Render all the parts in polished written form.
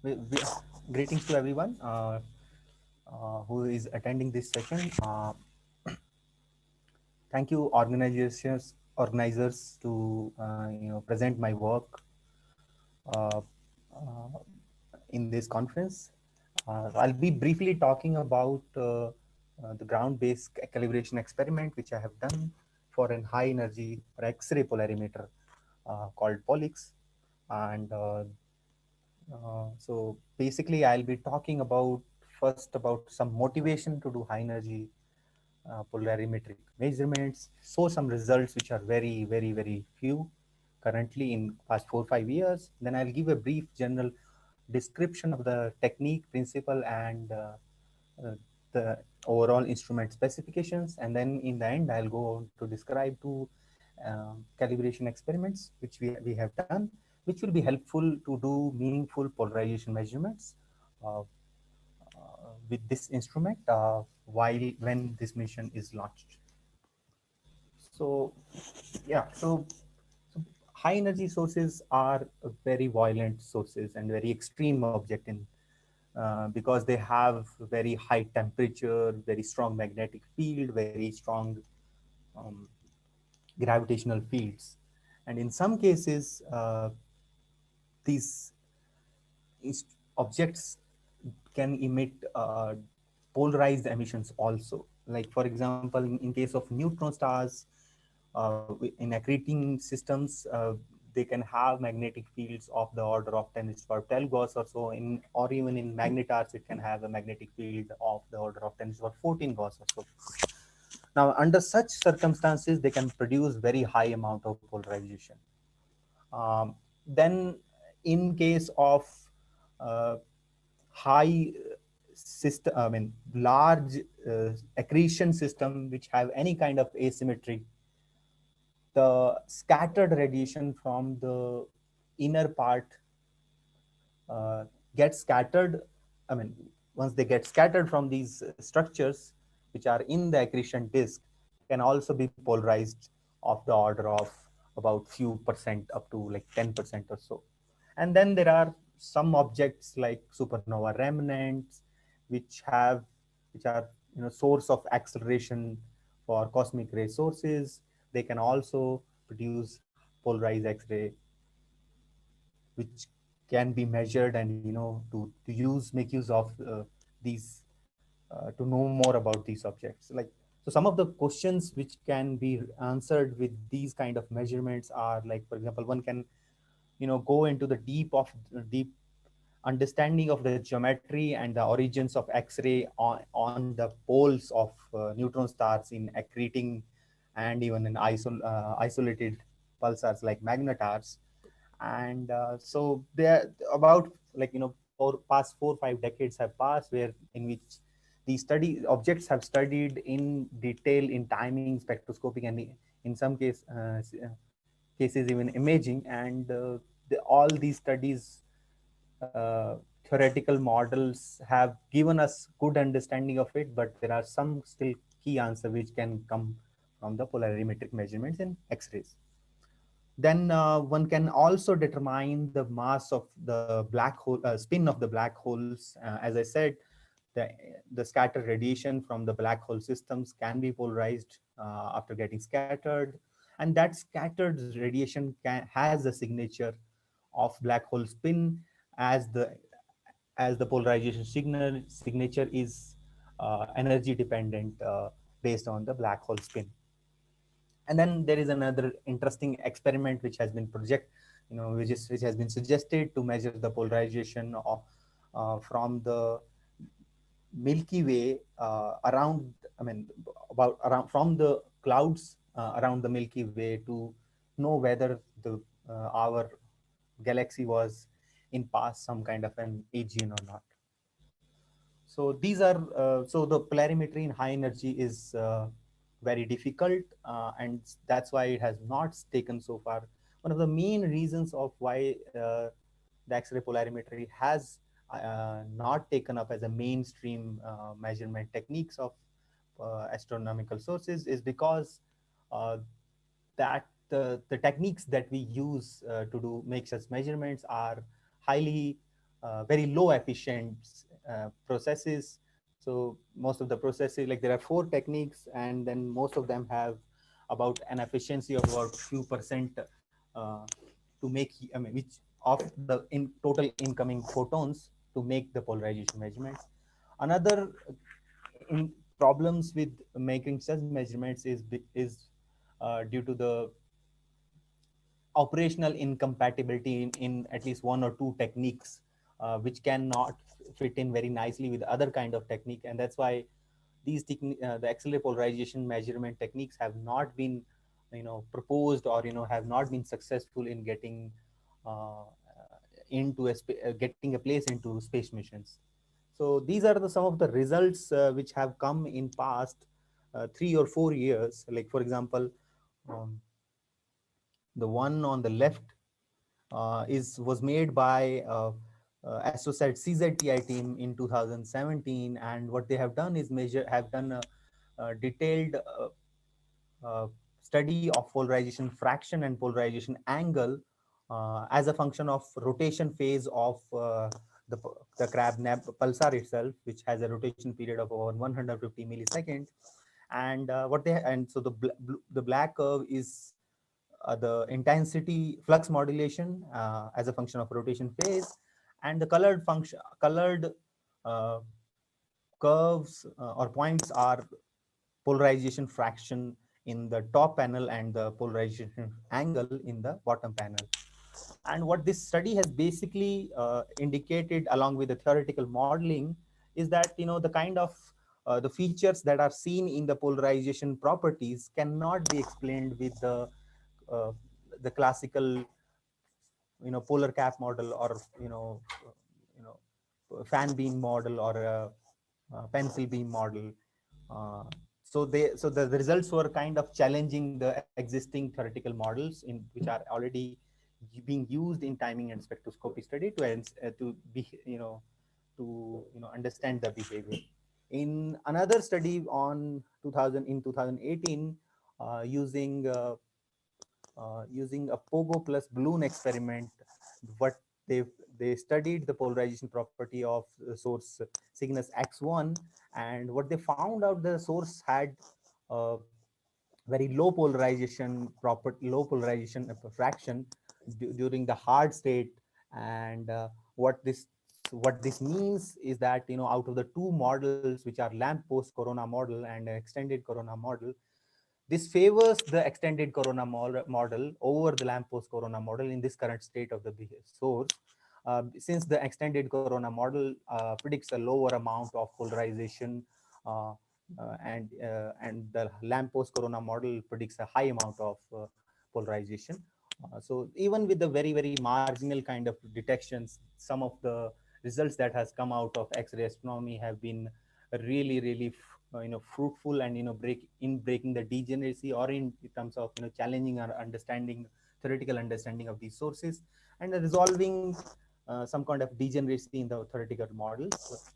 Greetings to everyone who is attending this session. Thank you, organizers, to present my work uh, uh, in this conference. I'll be briefly talking about the ground-based calibration experiment which I have done for an high-energy or X-ray polarimeter called POLIX, and so basically, I'll be talking about first about some motivation to do high energy polarimetric measurements, show some results which are very few currently in past 4 or 5 years. Then I'll give a brief general description of the technique, principle, and the overall instrument specifications. And then in the end, I'll go on to describe two calibration experiments which we have done, which will be helpful to do meaningful polarization measurements with this instrument while when this mission is launched. So yeah, so high energy sources are very violent sources and very extreme object in because they have very high temperature, very strong magnetic field, very strong um, gravitational fields, and in some cases these objects can emit polarized emissions also. Like for example, in case of neutron stars, in accreting systems, they can have magnetic fields of the order of 10 to the power 12 Gauss or so, or even in magnetars, it can have a magnetic field of the order of 10 to the power 14 Gauss or so. Now, under such circumstances, they can produce very high amount of polarization. Then, in case of uh, high system, I mean, large accretion system which have any kind of asymmetry, the scattered radiation from the inner part get scattered. I mean, once they get scattered from these structures which are in the accretion disk, can also be polarized of the order of about few percent up to like 10% or so. And then there are some objects like supernova remnants, which have which are source of acceleration for cosmic ray sources. They can also produce polarized X-ray, which can be measured and to make use of these to know more about these objects. Like, so some of the questions which can be answered with these kind of measurements are, like, for example, one can go into the deep understanding of the geometry and the origins of X-ray on the poles of neutron stars in accreting and even in isolated pulsars like magnetars. And so there about, like, for past 4 or 5 decades have passed, where in which these study objects have studied in detail in timing, spectroscopic, and in some cases even imaging. And all these studies, theoretical models have given us good understanding of it, but there are some still key answer which can come from the polarimetric measurements in X-rays. Then one can also determine the mass of the black hole, spin of the black holes. As I said, the, the scattered radiation from the black hole systems can be polarized after getting scattered. And that scattered radiation has a signature of black hole spin, as the polarization signature is energy dependent based on the black hole spin. And then there is another interesting experiment which has been which has been suggested to measure the polarization of from the Milky Way around, I mean, about around from the clouds around the Milky Way, to know whether the our galaxy was in past some kind of an AGN or not. So these are so the polarimetry in high energy is very difficult, and that's why it has not taken so far. One of the main reasons of why the X-ray polarimetry has not taken up as a mainstream measurement techniques of astronomical sources is because uh, that the techniques that we use to do make such measurements are highly very low efficient processes. So most of the processes, like there are 4 techniques, and then most of them have about an efficiency of about few percent uh, to make, I mean, which of the in total incoming photons to make the polarization measurements. Another in problems with making such measurements is due to the operational incompatibility in at least 1 or 2 techniques, which cannot fit in very nicely with other kind of technique, and that's why the X-ray polarization measurement techniques have not been, proposed, or have not been successful in getting getting a place into space missions. So these are some of the results which have come in past 3 or 4 years. Like for example, um, the one on the left is was made by Astrosat CZTI team in 2017, and what they have done is have done a detailed study of polarization fraction and polarization angle as a function of rotation phase of the, the Crab nab pulsar itself, which has a rotation period of over 150 milliseconds. And the black curve is the intensity flux modulation as a function of rotation phase, and the colored uh, curves or points are polarization fraction in the top panel and the polarization angle in the bottom panel. And what this study has basically indicated, along with the theoretical modeling, is that the kind of the features that are seen in the polarization properties cannot be explained with uh, the classical polar cap model, or you know fan beam model, or a pencil beam model. uh, so the results were kind of challenging the existing theoretical models in which are already being used in timing and spectroscopy study to be understand the behavior. In another study on 2000 in 2018, using a pogo plus balloon experiment, what they they studied the polarization property of the source Cygnus X1, and what they found out, the source had uh, very low polarization fraction during the hard state. And what this means is that, out of the 2 models, which are lamp post corona model and extended corona model, this favors the extended corona model over the lamp post corona model in this current state of the source, since the extended corona model predicts a lower amount of polarization, uh, and the lamp post corona model predicts a high amount of polarization. So even with the very marginal kind of detections, some of the results that has come out of X-ray astronomy have been really fruitful, and breaking the degeneracy, or in terms of challenging our understanding, theoretical understanding of these sources, and resolving some kind of degeneracy in the theoretical models.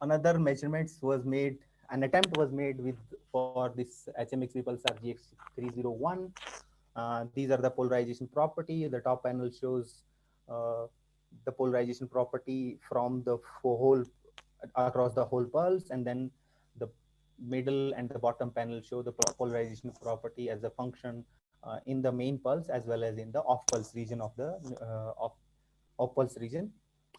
Another measurements was made An attempt was made with for this HMXV pulsar GX301. These are the polarization property. The top panel shows uh, the polarization property from the whole across the whole pulse, and then the middle and the bottom panel show the polarization property as a function in the main pulse as well as in the off pulse region of the off pulse region.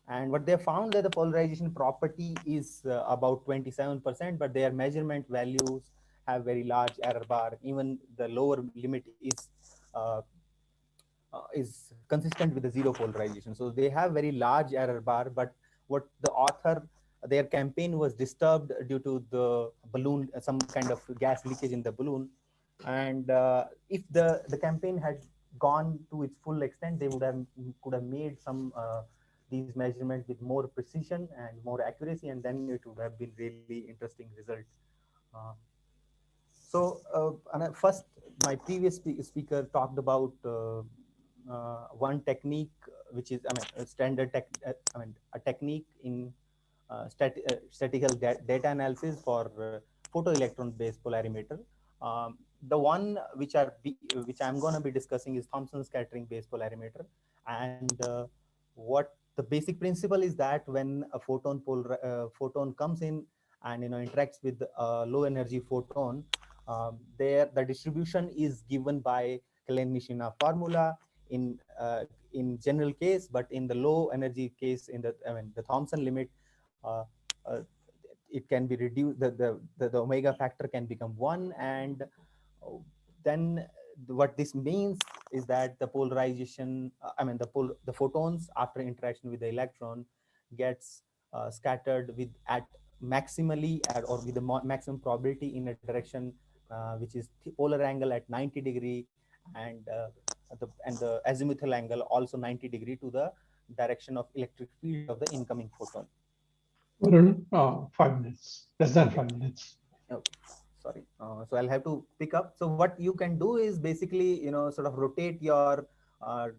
And what they found, that the polarization property is about 27%, but their measurement values have very large error bar. Even the lower limit is consistent with the zero polarization. So they have very large error bar. But what the author, their campaign was disturbed due to the balloon, some kind of gas leakage in the balloon. And if the campaign had gone to its full extent, they would have could have made some these measurements with more precision and more accuracy, and then it would have been really interesting result. Uh, and first, my previous speaker talked about one technique, which is, I mean, a standard tech, I mean, a technique in statistical data analysis for photoelectron-based polarimeter. The one which I'm going to be discussing is Thomson scattering-based polarimeter, and what the basic principle is that when a photon comes in and interacts with a low energy photon, there the distribution is given by Klein-Mishina formula in general case, but in the low energy case, in the the Thomson limit, uh, uh, it can be reduced. The omega factor can become one, and then what this means is that the polarization, the photons after interaction with the electron gets scattered with at maximally at, or with the maximum probability in a direction which is the polar angle at 90 degree, and the azimuthal angle also 90 degree to the direction of electric field of the incoming photon. Varun, 5 minutes, less than Okay. 5 minutes. Okay, sorry. So I'll have to pick up. So what you can do is basically, sort of rotate your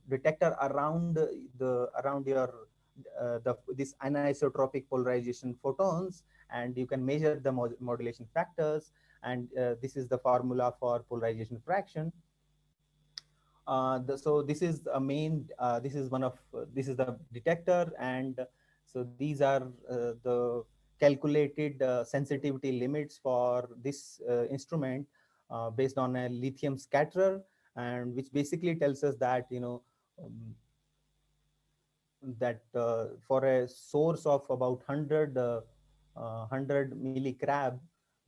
detector around your this anisotropic polarization photons, and you can measure the modulation factors. And this is the formula for polarization fraction. So this is a main. This is one of this is the detector, and so these are the calculated sensitivity limits for this instrument based on a lithium scatterer, and which basically tells us that um, for a source of about 100 milliCrab,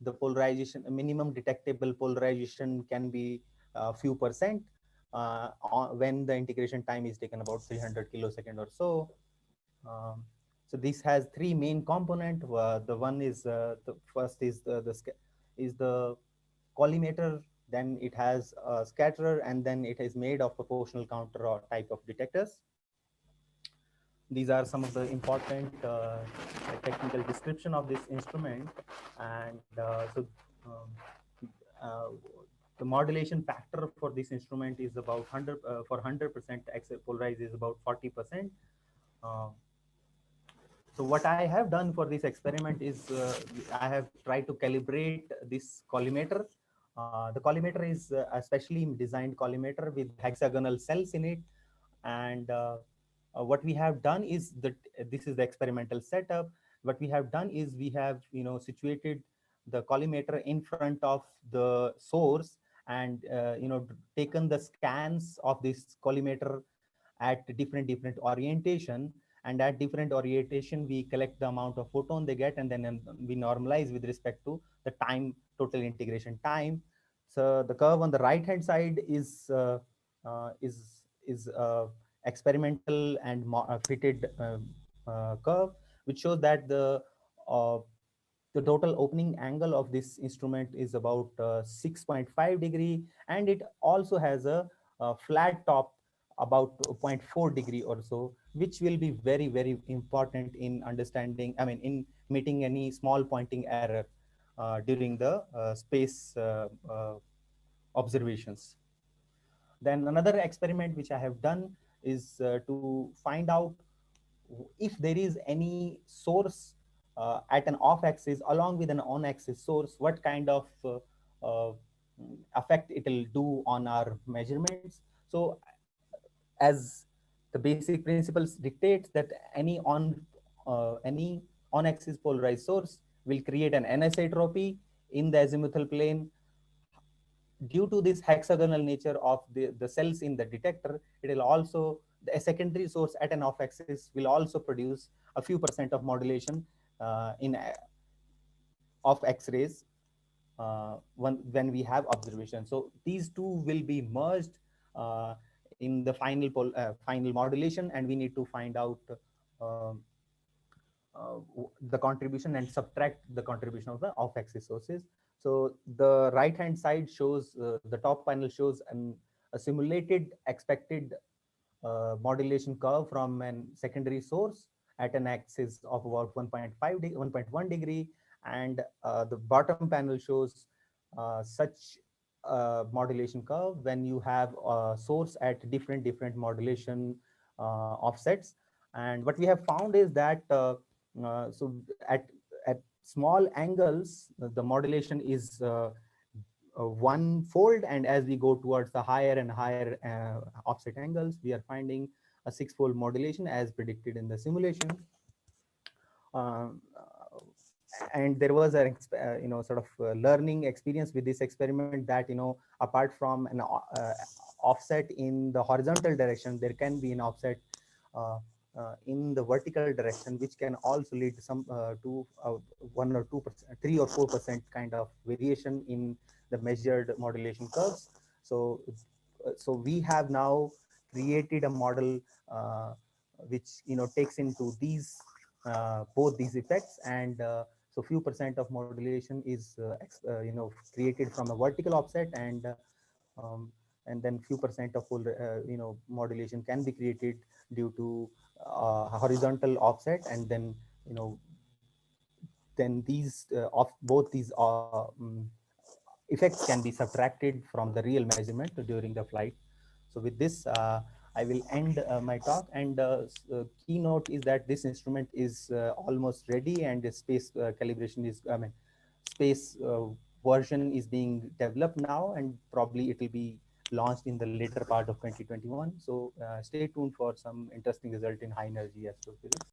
the polarization minimum detectable polarization can be a few percent when the integration time is taken about 300 kilosecond or so. Um, so this has three main component. The one is the first is the collimator. Then it has a scatterer, and then it is made of proportional counter or type of detectors. These are some of the important technical description of this instrument. And um, uh, the modulation factor for this instrument is about 100 for 100% polarized is about 40%. uh, so what I have done for this experiment is I have tried to calibrate this collimator. The collimator is a specially designed collimator with hexagonal cells in it. And what we have done is that this is the experimental setup. What we have done is we have situated the collimator in front of the source, and taken the scans of this collimator at different orientation. And at different orientation we collect the amount of photon they get, and then we normalize with respect to the time, total integration time. So the curve on the right hand side is experimental and fitted curve, which shows that uh, the total opening angle of this instrument is about 6.5 degree, and it also has a flat top about zero point 0.4 degree or so, which will be very important in understanding, in meeting any small pointing error during the space observations. Then another experiment which I have done is to find out if there is any source at an off axis along with an on axis source, what kind of uh, effect it will do on our measurements. So as the basic principles dictates that any on axis polarized source will create an anisotropy in the azimuthal plane. Due to this hexagonal nature of the cells in the detector, it will also, a secondary source at an off axis will also produce a few percent of modulation in of X-rays when we have observation. So these two will be merged uh, in the final modulation, and we need to find out um, the contribution and subtract the contribution of the off axis sources. So the right hand side shows the top panel shows a simulated expected modulation curve from an secondary source at an axis of about 1.1 degree, and the bottom panel shows such modulation curve when you have a source at different modulation offsets. And what we have found is that so at small angles the modulation is one fold, and as we go towards the higher and higher offset angles, we are finding a six-fold modulation as predicted in the simulation. Um, and there was a sort of learning experience with this experiment, that apart from an offset in the horizontal direction, there can be an offset uh, in the vertical direction, which can also lead to 1 or 2%, 3 or 4% kind of variation in the measured modulation curves. So we have now created a model which takes into these both these effects, and so few percent of modulation is created from a vertical offset, um, and then few percent of full modulation can be created due to horizontal offset, and then these of both these effects can be subtracted from the real measurement during the flight. So with this, I will end my talk. And keynote is that this instrument is almost ready, and the space calibration is, space version is being developed now, and probably it will be launched in the later part of 2021. So stay tuned for some interesting result in high energy astrophysics.